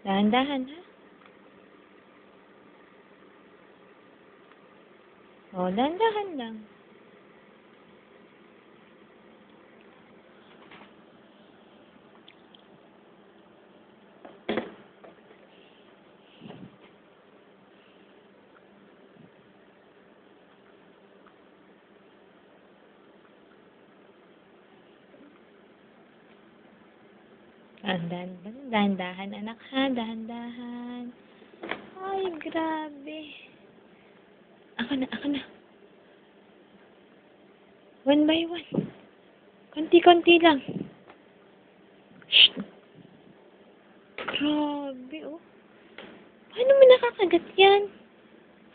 Dahan-dahan, ha? O, dahan-dahan lang. Dahan-dahan, anak, ha? Dahan-dahan. Ay, grabe. Ako na. One by one. Konti-konti lang. Shh. Grabe, oh. Paano mo nakakagat yan?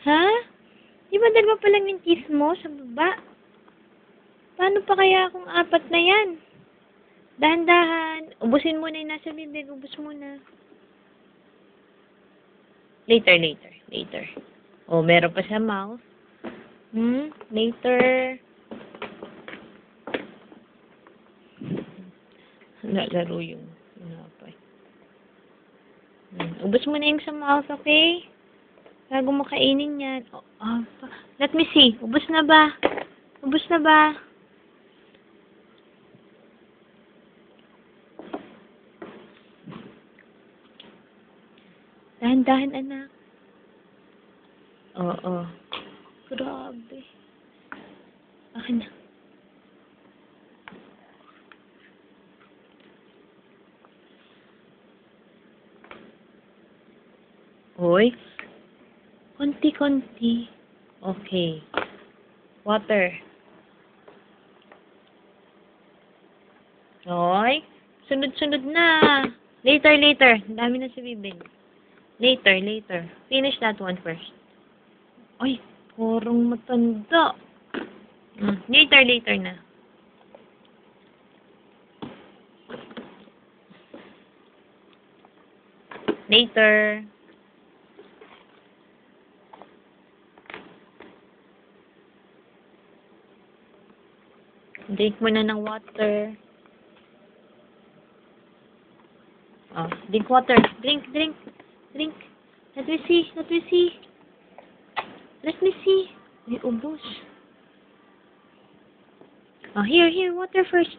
Ha? Di ba dalawa pa lang yung teeth mo sa baba? Paano pa kaya kung apat na yan? Dahan-dahan. Ubusin mo na yung nasa bibig. Ubus mo na. Later. Oh, meron pa sa mouth. Later. Laro yung napay. Ubus mo na yung sa mouth, okay? Bago mo kainin yan. Let me see. Ubus na ba? Dahan-dahan, anak. Oo. Grabe. Akin na. Hoy. Konti-konti. Okay. Water. Hoy. Sunod-sunod na. Later. Dami na sa bibig. Later. Finish that one first. Ay, parang matanda. Later na. Later. Drink mo na ng water. Drink water. Drink. Let me see. May ubos. Here, water first.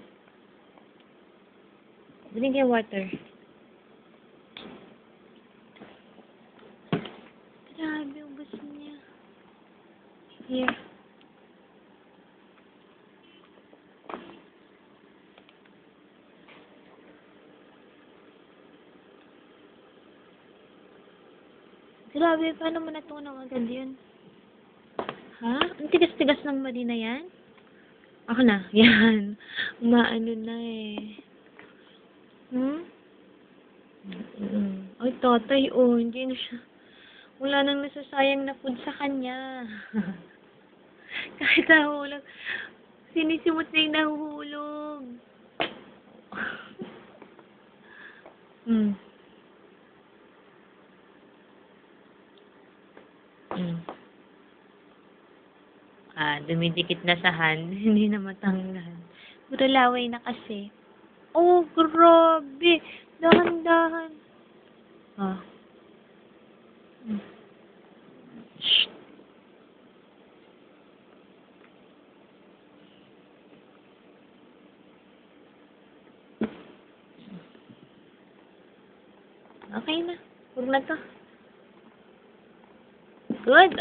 Drink your water. Grabe, ubos niya. Here. Grabe, paano mo natunaw agad yun? Ha? Ang tigas-tigas ng mali na yan? Ako na. Yan. Maano na eh. Ay, tatay, hindi na siya. Wala nang nasasayang na food sa kanya. Kahit nahulog. Sinisimot na yung nahuhulog. Dumidikit na sa hand. Hindi na matanggal. Puro laway na kasi. Oh, grabe. Dahan-dahan. Shh. Okay na. Huwag na to. Good.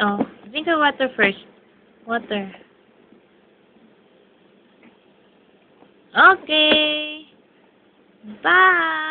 Drink your water first. Water. Okay. Bye.